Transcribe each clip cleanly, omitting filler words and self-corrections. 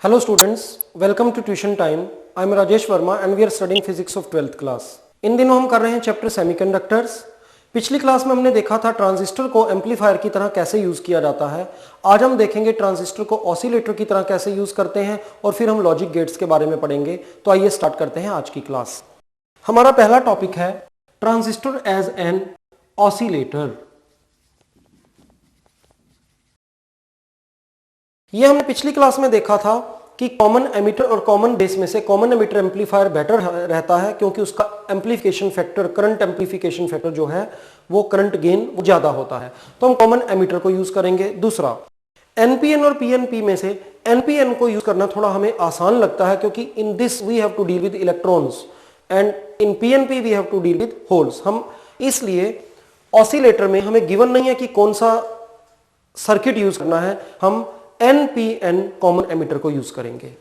Hello students, welcome to tuition time. I am Rajesh Verma and we are studying physics of 12th class. इन दिनों हम कर रहे हैं chapter semiconductors. पिछली class में हमने देखा था ट्रांजिस्टर को एम्पलीफायर की तरह कैसे यूज किया जाता है। आज हम देखेंगे ट्रांजिस्टर को ऑसिलेटर की तरह कैसे यूज करते हैं और फिर हम लॉजिक गेट्स के बारे में पढ़ेंगे। तो आइए स्टार्ट करते हैं आज की क्लास। हमारा पहला टॉपिक है ट्रांजिस्टर एज एन ऑसिलेटर। ये हमने पिछली क्लास में देखा था कि कॉमन एमिटर और कॉमन बेस में से कॉमन एमिटर एम्पलीफायर बेटर रहता है क्योंकि उसका amplification factor, current amplification factor जो है वो करंट गेन वो ज्यादा होता है। तो हम कॉमन एमिटर को यूज करेंगे। दूसरा, एनपीएन और पीएनपी में से एनपीएन को यूज करना थोड़ा हमें आसान लगता है क्योंकि in this we have to deal with electrons and in PNP we have to deal with holes. हम इसलिए ऑसिलेटर में हमें गिवन नहीं है कि कौन सा सर्किट यूज करना है, हम एनपीएन कॉमन एमिटर को यूज करेंगे।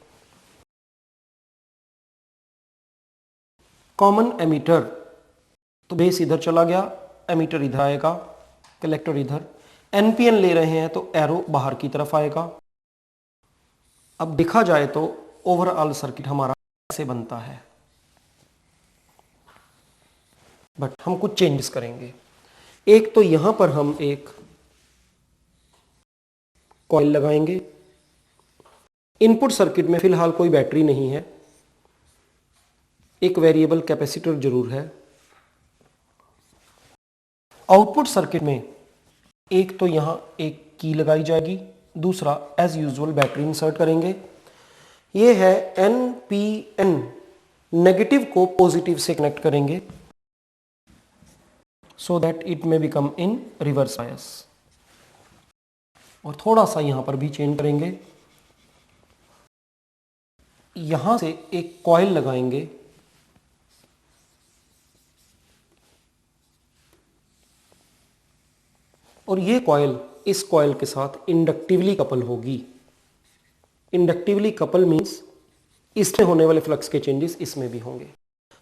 कॉमन एमिटर, तो बेस इधर चला गया, एमिटर इधर आएगा, कलेक्टर इधर। एनपीएन ले रहे हैं तो एरो बाहर की तरफ आएगा। अब देखा जाए तो ओवरऑल सर्किट हमारा ऐसे बनता है, बट हम कुछ चेंजेस करेंगे। एक तो यहां पर हम एक कॉइल लगाएंगे। इनपुट सर्किट में फिलहाल कोई बैटरी नहीं है, एक वेरिएबल कैपेसिटर जरूर है। आउटपुट सर्किट में एक तो यहां एक की लगाई जाएगी, दूसरा एज यूजुअल बैटरी इंसर्ट करेंगे। यह है एनपीएन, नेगेटिव को पॉजिटिव से कनेक्ट करेंगे so that it may become in reverse bias. और थोड़ा सा यहां पर भी चेंज करेंगे, यहां से एक कॉइल लगाएंगे, और ये कॉइल इस कॉइल के साथ इंडक्टिवली कपल होगी। इंडक्टिवली कपल मींस इसमें होने वाले फ्लक्स के चेंजेस इसमें भी होंगे।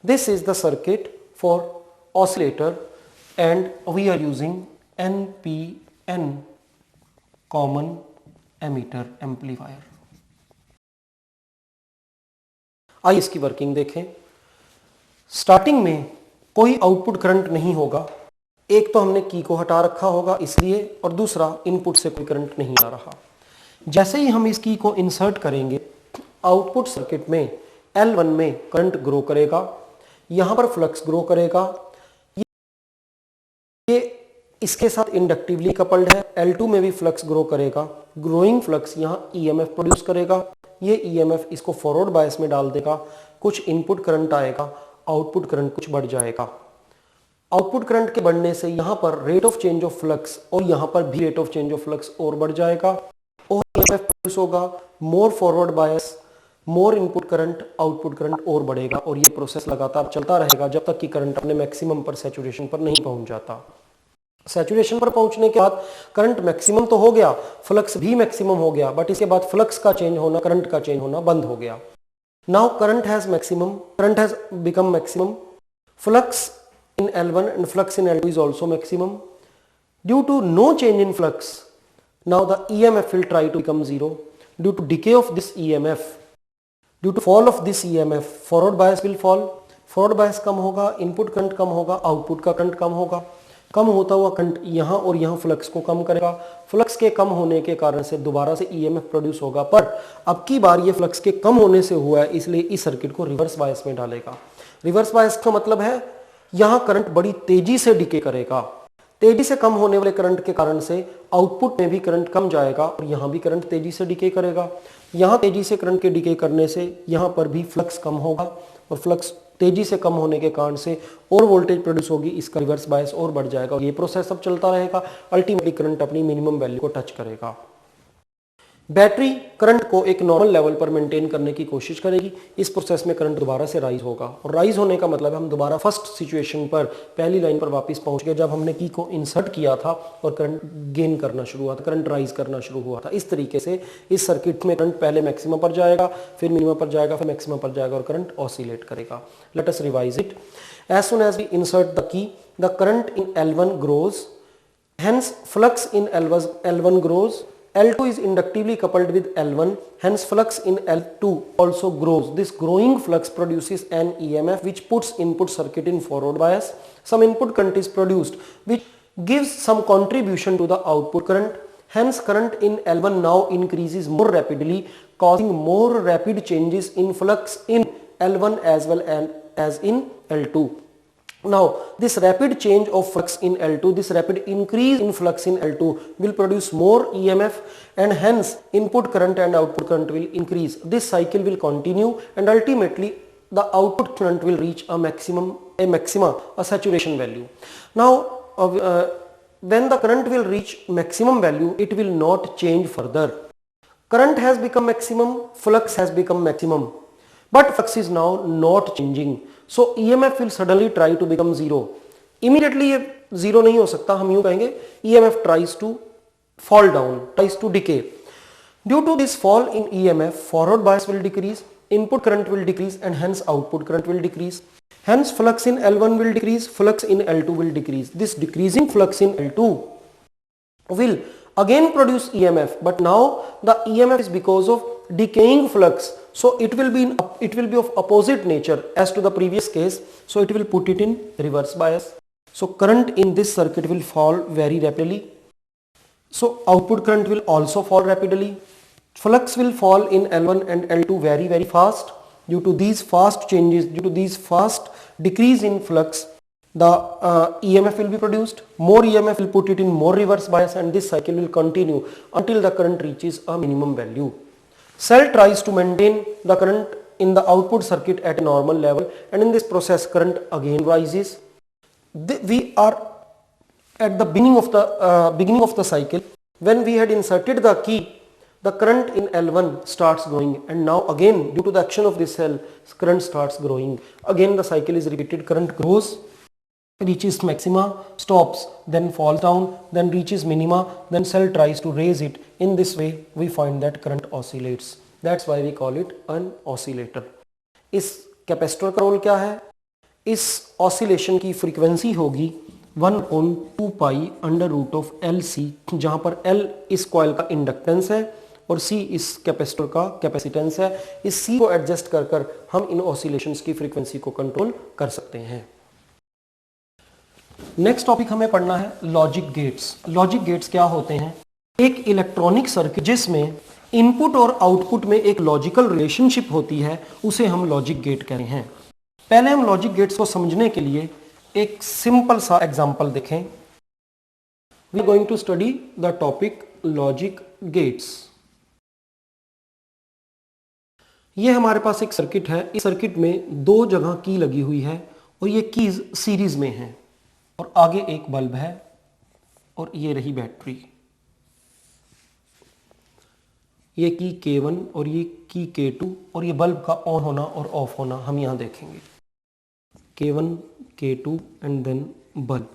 This is the circuit for oscillator and we are using NPN common emitter amplifier. आइए इसकी वर्किंग देखें। स्टार्टिंग में कोई आउटपुट करंट नहीं होगा। एक तो हमने की को हटा रखा होगा इसलिए, और दूसरा इनपुट से कोई करंट नहीं आ रहा। जैसे ही हम इस की को इंसर्ट करेंगे, आउटपुट सर्किट में L1 में करंट ग्रो करेगा, यहां पर फ्लक्स ग्रो करेगा। ये इसके साथ इंडक्टिवली कपल्ड है। L2 में भी फ्लक्स ग्रो करेगा। ग्रोइंग फ्लक्स यहां ईएमएफ प्रोड्यूस करेगा। ये ईएमएफ इसको फॉरवर्ड बायस में डाल देगा। कुछ इनपुट करंट आएगा, आउटपुट करंट कुछ बढ़ जाएगा। आउटपुट करंट के बढ़ने से यहां पर rate of change of flux और यहां पर भी rate of change of flux और बढ़ जाएगा और ईएमएफ प्रोड्यूस होगा। मोर फॉरवर्ड बायस, मोर इनपुट करंट, आउटपुट करंट और बढ़ेगा और ये प्रोसेस लगातार चलता रहेगा जब तक कि करंट अपने मैक्सिमम पर, सैचुरेशन पर नहीं पहुंच जाता। सैचुरेशन पर पहुंचने के बाद करंट मैक्सिमम तो हो गया, फ्लक्स भी मैक्सिमम हो गया, बट इसके बाद फ्लक्स का चेंज होना, करंट का चेंज होना बंद हो गया। Now current has maximum, current has become maximum, flux in L1 and flux in L2 is also maximum. Due to no change in flux, now the EMF will try to become zero. Due to decay of this EMF, due to fall of this EMF, forward bias will fall. Forward bias कम होगा, input current कम होगा, output का current कम होगा। कम होता हुआ current यहाँ और यहाँ flux को कम करेगा। फ्लक्स के कम होने के कारण से दोबारा से EMF प्रोड्यूस होगा, पर अब की बार ये फ्लक्स के कम होने से हुआ है, इसलिए इस सर्किट को रिवर्स बायस में डालेगा। रिवर्स बायस का मतलब है यहां करंट बड़ी तेजी से डिके करेगा। तेजी से कम होने वाले करंट के कारण से आउटपुट में भी करंट कम जाएगा और यहां भी करंट तेजी से डिके करेगा। यहां तेजी से करंट के डिके करने से यहां पर भी फ्लक्स कम होगा और फ्लक्स तेजी से कम होने के कारण से और वोल्टेज प्रोड्यूस होगी, इसका रिवर्स बायस और बढ़ जाएगा। ये प्रोसेस अब चलता रहेगा, अल्टीमेटली करंट अपनी मिनिमम वैल्यू को टच करेगा। बैटरी करंट को एक नॉर्मल लेवल पर मेंटेन करने की कोशिश करेगी। इस प्रोसेस में करंट दोबारा से राइज होगा और राइज होने का मतलब हम दोबारा फर्स्ट सिचुएशन पर, पहली लाइन पर वापस पहुंच गए जब हमने की को इंसर्ट किया था और करंट गेन करना शुरू हुआ था, करंट राइज करना शुरू हुआ था। इस तरीके से इस सर्किट में करंट पहले मैक्सिमम पर जाएगा, फिर मिनिमम पर जाएगा, फिर मैक्सिमम पर जाएगा और करंट ऑसिलेट करेगा। Let us revise it. As soon as we insert the key, the current in L1 grows, hence flux in L1 grows L2 is inductively coupled with L1, hence flux in L2 also grows. This growing flux produces an EMF which puts input circuit in forward bias. Some input current is produced which gives some contribution to the output current. Hence current in L1 now increases more rapidly, causing more rapid changes in flux in L1 as well as in L2. Now this rapid change of flux in L2, this rapid increase in flux in L2 will produce more EMF and hence input current and output current will increase. This cycle will continue and ultimately the output current will reach a maxima, a saturation value. Now when the current will reach maximum value, it will not change further. Current has become maximum, flux has become maximum, but flux is now not changing. So EMF will suddenly try to become zero. Immediately ये zero नहीं हो सकता, हम यूं कहेंगे EMF tries to fall down, tries to decay. Due to this fall in EMF, forward bias will decrease, input current will decrease and hence output current will decrease. Hence flux in L1 will decrease, flux in L2 will decrease. This decreasing flux in L2 will again produce EMF, but now the EMF is because of decaying flux, so it will be of opposite nature as to the previous case, so it will put it in reverse bias. So current in this circuit will fall very rapidly, so output current will also fall rapidly. Flux will fall in L1 and L2 very fast. Due to these fast changes, due to these fast decrease in flux, the EMF will be produced. More EMF will put it in more reverse bias and this cycle will continue until the current reaches a minimum value. Cell tries to maintain the current in the output circuit at a normal level and in this process current again rises. We are at the beginning of the cycle. When we had inserted the key, the current in L1 starts growing and now again due to the action of this cell, current starts growing. Again the cycle is repeated, current grows, reaches maxima, stops, then falls down, then reaches minima, then cell tries to raise it. In this way we find that current oscillates. That's why we call it an oscillator. इस capacitor का role क्या है? इस oscillation की frequency होगी 1/2 pi under root of LC, जहां पर L इस कॉइल का इंडक्टेंस है और C इस कैपेसिटर का कैपेसिटेंस है. इस C को एडजस्ट कर हम इन ऑसिलेशंस की फ्रीक्वेंसी को कंट्रोल कर सकते हैं. नेक्स्ट टॉपिक हमें पढ़ना है लॉजिक गेट्स. लॉजिक गेट्स क्या होते हैं? एक इलेक्ट्रॉनिक सर्किट जिसमें इनपुट और आउटपुट में एक लॉजिकल रिलेशनशिप होती है, उसे हम लॉजिक गेट कहते हैं. पहले हम लॉजिक गेट्स को समझने के लिए एक सिंपल सा एग्जांपल देखें. We are going to study the topic logic gates. ये हमारे पास एक सर्किट है. इस सर्किट में दो जगह की लगी हुई है और ये कीज सीरीज में है और आगे एक बल्ब है और ये रही बैटरी. ये की K1 और ये की K2 और ये बल्ब का ऑन होना और ऑफ होना हम यहां देखेंगे. K1, K2 and then bulb.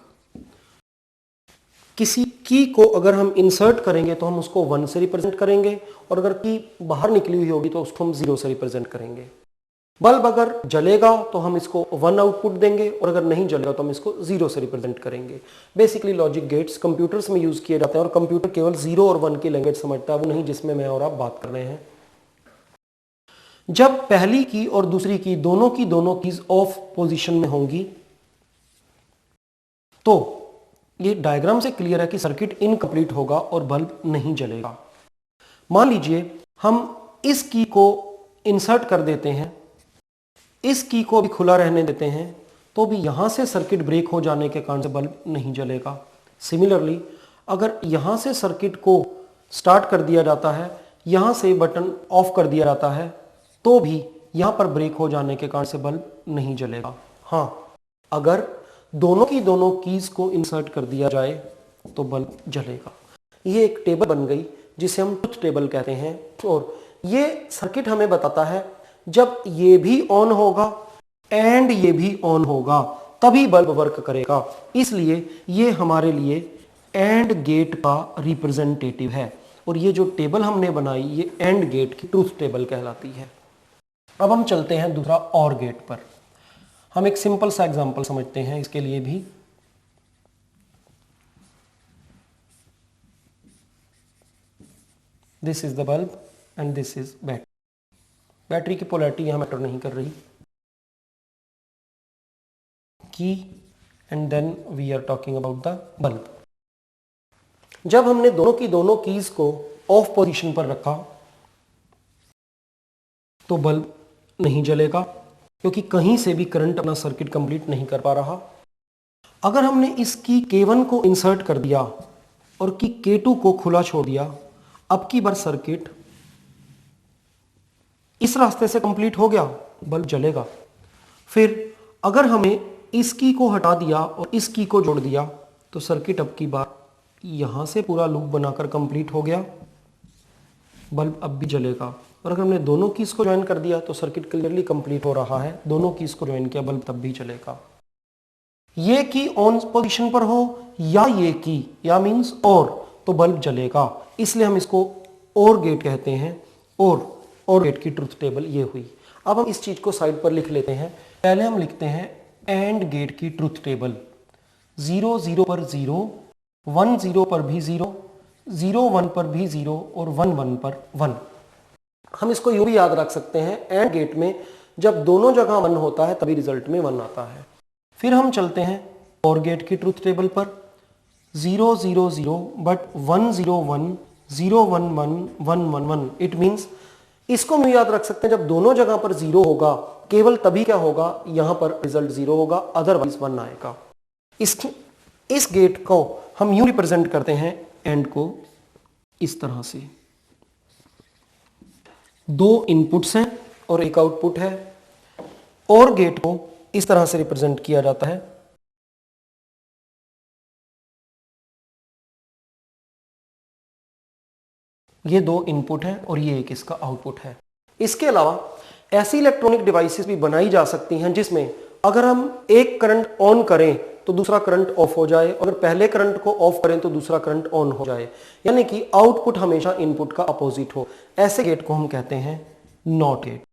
किसी की को अगर हम इंसर्ट करेंगे तो हम उसको 1 से रिप्रेजेंट करेंगे और अगर की बाहर निकली हुई होगी तो उसको हम 0 से रिप्रेजेंट करेंगे. बल्ब अगर जलेगा तो हम इसको 1 आउटपुट देंगे और अगर नहीं जलेगा तो हम इसको 0 से रिप्रेजेंट करेंगे. बेसिकली लॉजिक गेट्स कंप्यूटर्स में यूज किए जाते हैं और कंप्यूटर केवल 0 और 1 की लैंग्वेज समझता है, वो नहीं जिसमें मैं और आप बात कर रहे हैं. जब पहली की और दूसरी की दोनों कीज ऑफ पोजीशन में होंगी तो ये डायग्राम से क्लियर है कि सर्किट इनकम्प्लीट होगा और बल्ब नहीं जलेगा. मान लीजिए हम इस की को इंसर्ट कर देते हैं, इस की को भी खुला रहने देते हैं, तो भी यहां से सर्किट ब्रेक हो जाने के कारण से बल्ब नहीं जलेगा. सिमिलरली अगर यहां से सर्किट को स्टार्ट कर दिया जाता है, यहां से बटन ऑफ कर दिया जाता है, तो भी यहां पर ब्रेक हो जाने के कारण से बल्ब नहीं जलेगा. हाँ, अगर दोनों कीज को इंसर्ट कर दिया जाए तो बल्ब जलेगा. ये एक टेबल बन गई जिसे हम ट्रुथ टेबल कहते हैं और ये सर्किट हमें बताता है जब ये भी ऑन होगा एंड ये भी ऑन होगा तभी बल्ब वर्क करेगा. इसलिए ये हमारे लिए एंड गेट का रिप्रेजेंटेटिव है और ये जो टेबल हमने बनाई ये एंड गेट की ट्रुथ टेबल कहलाती है. अब हम चलते हैं दूसरा और गेट पर. हम एक सिंपल सा एग्जांपल समझते हैं इसके लिए भी. This is the bulb and this is battery. Battery की पोलैरिटी यहां मैटर नहीं कर रही। Key and then we are talking about the bulb. जब हमने दोनों की दोनों कीज को ऑफ पोजीशन पर रखा तो बल्ब नहीं जलेगा, क्योंकि कहीं से भी करंट अपना सर्किट कंप्लीट नहीं कर पा रहा। अगर हमने इस की K1 को इंसर्ट कर दिया और की K2 को खुला छोड़ दिया, अब की बार सर्किट इस रास्ते से कंप्लीट हो गया, बल्ब जलेगा। फिर अगर हमें इस की को हटा दिया और इस की को जोड़ दिया तो सर्किट अब की बार यहां से पूरा लूप बनाकर कंप्लीट हो गया, बल्ब अब भी जलेगा। और अगर हमने दोनों कीज को ज्वाइन कर दिया तो सर्किट क्लियरली कंप्लीट हो रहा है, दोनों कीज को ज्वाइन किया, बल्ब तब भी चलेगा। ये की ऑन पोजीशन पर हो या ये की या मींस और, तो बल्ब जलेगा। इसलिए हम इसको और गेट कहते हैं। और गेट की ट्रुथ टेबल ये हुई। अब हम इस चीज को साइड पर लिख लेते हैं। पहले हम लिखते हैं एंड गेट की ट्रुथ टेबल। 0 0 पर 0, 1 0 पर भी 0, 0 1 पर भी 0 और 1 1 पर 1। हम इसको यूं भी याद रख सकते हैं, एंड गेट में जब दोनों जगह 1 होता है तभी रिजल्ट में 1 आता है। फिर हम चलते हैं और गेट की ट्रुथ टेबल पर। 0 0 0 बट 1 0 1, 0 1 1, 1 1 1। इट मींस इसको हम याद रख सकते हैं, जब दोनों जगह पर 0 होगा केवल तभी क्या होगा, यहां पर रिजल्ट 0 होगा, अदरवाइज 1 आएगा। इस गेट को हम यूं रिप्रेजेंट करते हैं एंड को इस तरह से। 2 इनपुट्स हैं और एक आउटपुट है। और गेट को इस तरह से रिप्रेजेंट किया जाता है। ये 2 इनपुट हैं और ये एक इसका आउटपुट है। इसके अलावा ऐसी इलेक्ट्रॉनिक डिवाइसेस भी बनाई जा सकती हैं जिसमें अगर हम एक करंट ऑन करें तो दूसरा करंट ऑफ हो जाए, अगर पहले करंट को ऑफ करें तो दूसरा करंट ऑन हो जाए, यानी कि आउटपुट हमेशा इनपुट का अपोजिट हो। ऐसे गेट को हम कहते हैं नॉट गेट।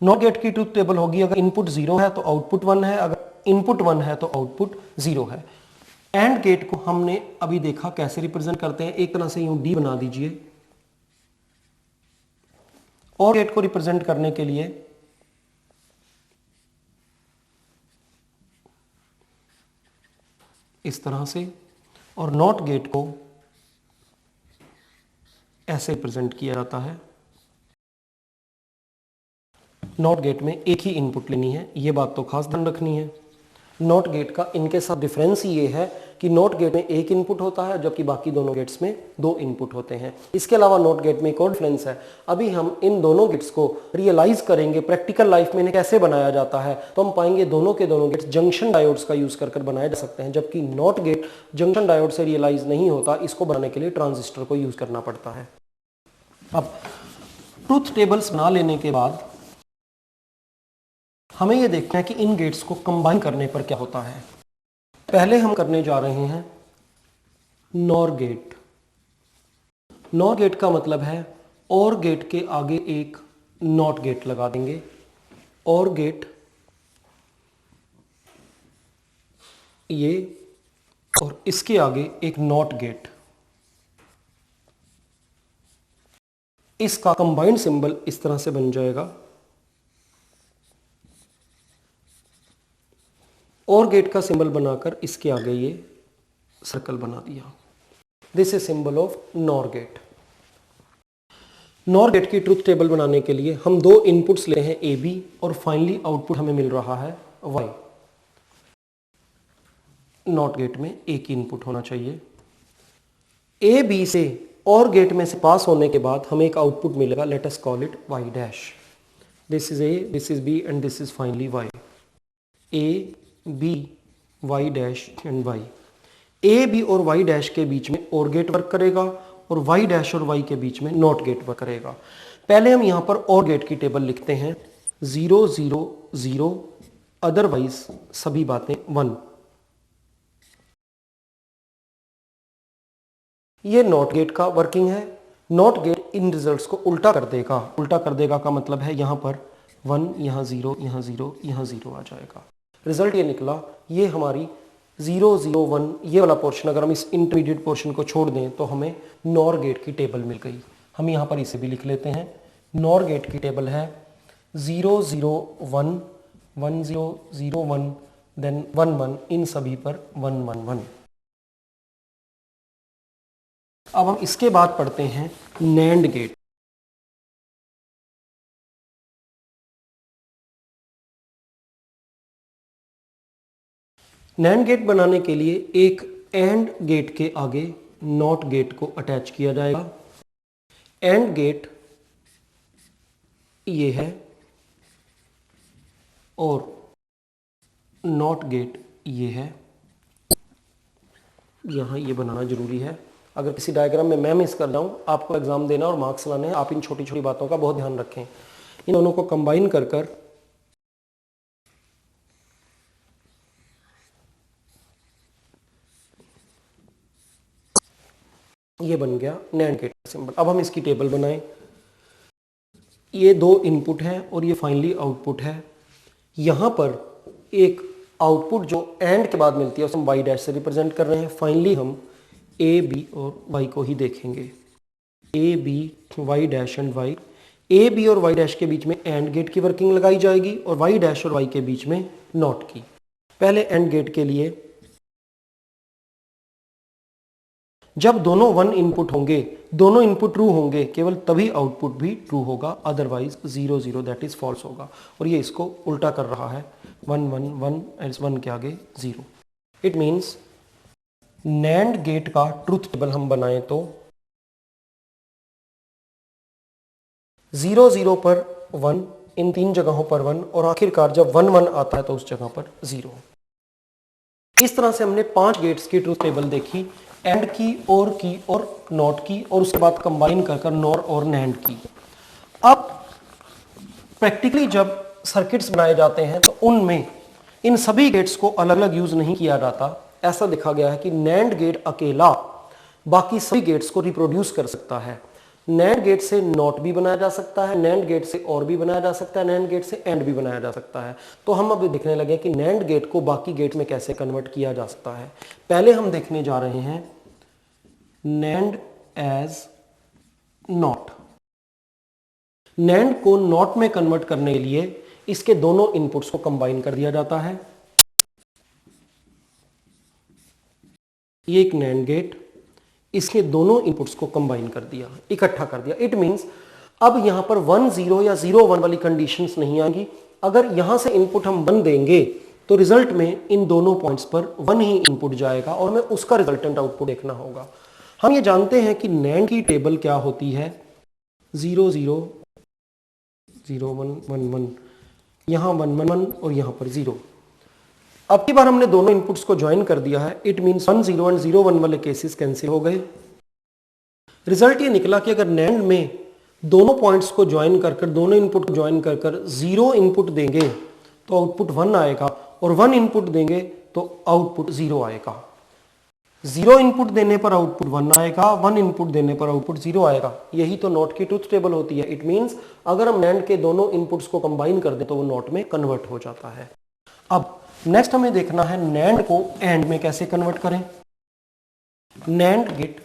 नॉट गेट की ट्रुथ टेबल होगी, अगर इनपुट 0 है तो आउटपुट 1 है, अगर इनपुट 1 है तो आउटपुट 0 है। एंड गेट को हमने अभी देखा कैसे रिप्रेजेंट करते हैं। एक तरह से यूं डी बना दीजिए। और गेट को रिप्रेजेंट करने के लिए इस तरह से, और नॉट गेट को ऐसे रिप्रेजेंट किया जाता है। नॉट गेट में एक ही इनपुट लेनी है, यह बात तो खास ध्यान रखनी है। नॉट गेट का इनके साथ डिफरेंस ये है कि नॉट गेट में एक इनपुट होता है जबकि बाकी दोनों गेट्स में 2 इनपुट होते हैं। इसके अलावा नॉट गेट में एक और डिफरेंस है। अभी हम इन दोनों गेट्स को रियलाइज करेंगे, प्रैक्टिकल लाइफ में इन्हें कैसे बनाया जाता है, तो हम पाएंगे दोनों के दोनों गेट्स जंक्शन डायोड्स का यूज कर बनाए जा सकते हैं, जबकि नॉट गेट जंक्शन डायोड से रियलाइज नहीं होता। इसको बनाने के लिए ट्रांजिस्टर को यूज करना पड़ता है। अब ट्रुथ टेबल्स बना लेने के बाद हमें यह देखना है कि इन गेट्स को कंबाइन करने पर क्या होता है। पहले हम करने जा रहे हैं नॉर गेट। नॉर गेट का मतलब है और गेट के आगे एक नॉट गेट लगा देंगे। और गेट ये और इसके आगे एक नॉट गेट, इसका कंबाइंड सिंबल इस तरह से बन जाएगा। और गेट का सिंबल बनाकर इसके आगे ये सर्कल बना दिया। This is symbol of NOR gate. NOR gate की ट्रुथ टेबल बनाने के लिए हम 2 इनपुट्स ले हैं ए बी, और फाइनली आउटपुट हमें मिल रहा है वाई। नॉट गेट में एक ही इनपुट होना चाहिए। ए बी से और गेट में से पास होने के बाद हमें एक आउटपुट मिलेगा, let us call it Y dash. This is A, this is B and this is finally Y. A B Y dash and Y. A B और वाई डैश के बीच में और गेट वर्क करेगा और वाई डैश और Y के बीच में नॉट गेट वर्क करेगा। पहले हम यहां पर और गेट की टेबल लिखते हैं। 0 0 0, अदरवाइज सभी बातें 1। ये नॉट गेट का वर्किंग है। नॉट गेट इन रिजल्ट्स को उल्टा कर देगा। उल्टा कर देगा का मतलब है यहां पर 1, यहां 0, यहां 0, यहां 0 आ जाएगा। रिजल्ट ये निकला, ये हमारी 001 ये वाला पोर्शन अगर हम इस इंटरमीडिएट पोर्शन को छोड़ दें तो हमें नॉर गेट की टेबल मिल गई। हम यहाँ पर इसे भी लिख लेते हैं। नॉर गेट की टेबल है 001 1001 देन 11, इन सभी पर 111। अब हम इसके बाद पढ़ते हैं नैंड गेट। नैंड गेट बनाने के लिए एक एंड गेट के आगे नॉट गेट को अटैच किया जाएगा। एंड गेट ये है और नॉट गेट ये है। यहां ये बनाना जरूरी है। अगर किसी डायग्राम में मैं मिस कर जाऊं, आपको एग्जाम देना और मार्क्स लाने हैं, आप इन छोटी छोटी बातों का बहुत ध्यान रखें। इन दोनों को कंबाइन कर कर ये बन गया नैंड गेट सिंबल। अब हम इसकी टेबल बनाएं। ये दो इनपुट है और ये फाइनली आउटपुट है। यहां पर एक आउटपुट जो एंड के बाद मिलती है उसे हम वाई डैश से रिप्रेजेंट कर रहे हैं। फाइनली हम ए बी और वाई को ही देखेंगे। A B Y dash and Y. A B और वाई डैश के बीच में एंड गेट की वर्किंग लगाई जाएगी और वाई डैश और वाई के बीच में नॉट की। पहले एंड गेट के लिए जब दोनों वन इनपुट होंगे, दोनों इनपुट ट्रू होंगे, केवल तभी आउटपुट भी ट्रू होगा, अदरवाइज 0 0 दैट इज फॉल्स होगा। और ये इसको उल्टा कर रहा है, 1 1 1 एंड 1 के आगे 0। इट मीन्स नैंड गेट का ट्रुथ टेबल हम बनाएं तो 0 0 पर 1, इन तीन जगहों पर 1 और आखिरकार जब 1 1 आता है तो उस जगह पर 0। इस तरह से हमने 5 गेट्स की ट्रुथ टेबल देखी, एंड की और नॉट की, और उसके बाद कंबाइन कर नॉर और नैंड की। अब प्रैक्टिकली जब सर्किट्स बनाए जाते हैं तो उनमें इन सभी गेट्स को अलग अलग यूज नहीं किया जाता। ऐसा देखा गया है कि नैंड गेट अकेला बाकी सभी गेट्स को रिप्रोड्यूस कर सकता है। नैंड गेट से नॉट भी बनाया जा सकता है, नैंड गेट से और भी बनाया जा सकता है, नैंड गेट से एंड भी बनाया जा सकता है। तो हम अब देखने लगे कि नैंड गेट को बाकी गेट में कैसे कन्वर्ट किया जा सकता है। पहले हम देखने जा रहे हैं नैंड एज नॉट। नैंड को नॉट में कन्वर्ट करने के लिए इसके दोनों इनपुट्स को कंबाइन कर दिया जाता है। ये एक नैंड गेट, इसके दोनों इनपुट्स को कंबाइन कर दिया, इकट्ठा कर दिया। इट मींस अब यहां पर 1 0 या 0 1 वाली कंडीशंस नहीं आएंगी। अगर यहां से इनपुट हम 1 देंगे तो रिजल्ट में इन दोनों पॉइंट्स पर 1 ही इनपुट जाएगा और हमें उसका रिजल्टेंट आउटपुट देखना होगा। हम ये जानते हैं कि नैंड की टेबल क्या होती है, 0 0 0 1 1 1, यहां 1 1 1 और यहां पर 0। अब की बार हमने दोनों इनपुट्स को ज्वाइन कर दिया है। इट मींस 1 0 एंड 0 1 वाले केसेस कैंसिल हो गए। रिजल्ट ये निकला कि अगर नैंड में दोनों पॉइंट्स को ज्वाइन कर दोनों इनपुट को ज्वाइन कर 0 इनपुट देंगे तो आउटपुट 1 आएगा, और 1 इनपुट देंगे तो आउटपुट 0 आएगा। 0 इनपुट देने पर आउटपुट 1 आएगा, 1 इनपुट देने पर आउटपुट 0 आएगा। यही तो नॉट की ट्रुथ टेबल होती है। इट मींस अगर हम नैंड के दोनों इनपुट्स को कंबाइन कर दें तो वो नॉट में कन्वर्ट हो जाता है। अब नेक्स्ट हमें देखना है नैंड को एंड में कैसे कन्वर्ट करें। NAND gate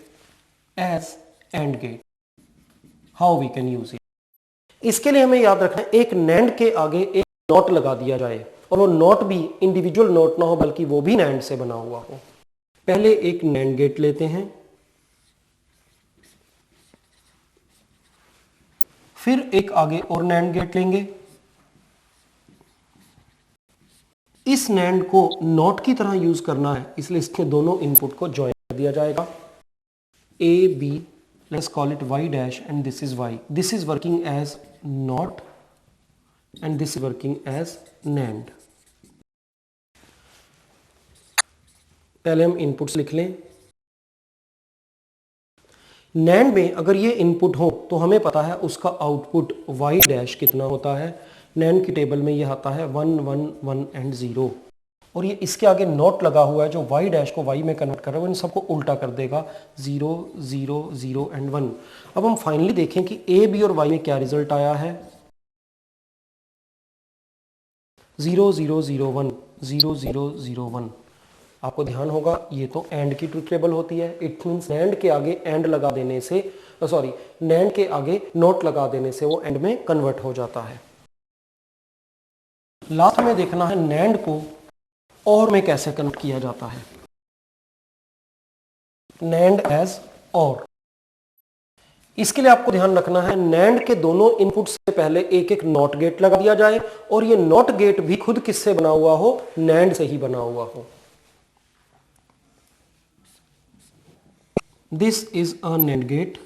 as AND gate, how we can use it. इसके लिए हमें याद रखना है एक नैंड के आगे एक नॉट लगा दिया जाए, और वो नॉट भी इंडिविजुअल नॉट ना हो बल्कि वो भी नैंड से बना हुआ हो। पहले एक नैंड गेट लेते हैं, फिर एक आगे और नैंड गेट लेंगे। इस नैंड को नॉट की तरह यूज करना है, इसलिए इसके दोनों इनपुट को ज्वाइन कर दिया जाएगा। A B, let's call it y dash and this is y। This is working as NOT and this is working as NAND. पहले हम इनपुट्स लिख लें। नैंड में अगर ये इनपुट हो तो हमें पता है उसका आउटपुट y डैश कितना होता है। नैंड की टेबल में ये आता है 1 1 1 एंड 0, और ये इसके आगे नॉट लगा हुआ है जो y डैश को y में कन्वर्ट कर रहा है, वो इन सबको उल्टा कर देगा, 0 0 0 एंड 1। अब हम फाइनली देखें कि a b और y में क्या रिजल्ट आया है। 0 0 0 1 0 0 0 1। आपको ध्यान होगा ये तो एंड की ट्रुथ टेबल होती है। इट मींस नैंड के आगे एंड लगा देने से नैंड के आगे नॉट लगा देने से वो एंड में कन्वर्ट हो जाता है। लास्ट में देखना है नैंड को और में कैसे कन्वर्ट किया जाता है। नैंड एज और, इसके लिए आपको ध्यान रखना है नैंड के दोनों इनपुट से पहले एक एक नॉट गेट लगा दिया जाए और ये नॉट गेट भी खुद किससे बना हुआ हो, नैंड से ही बना हुआ हो। This is a NAND gate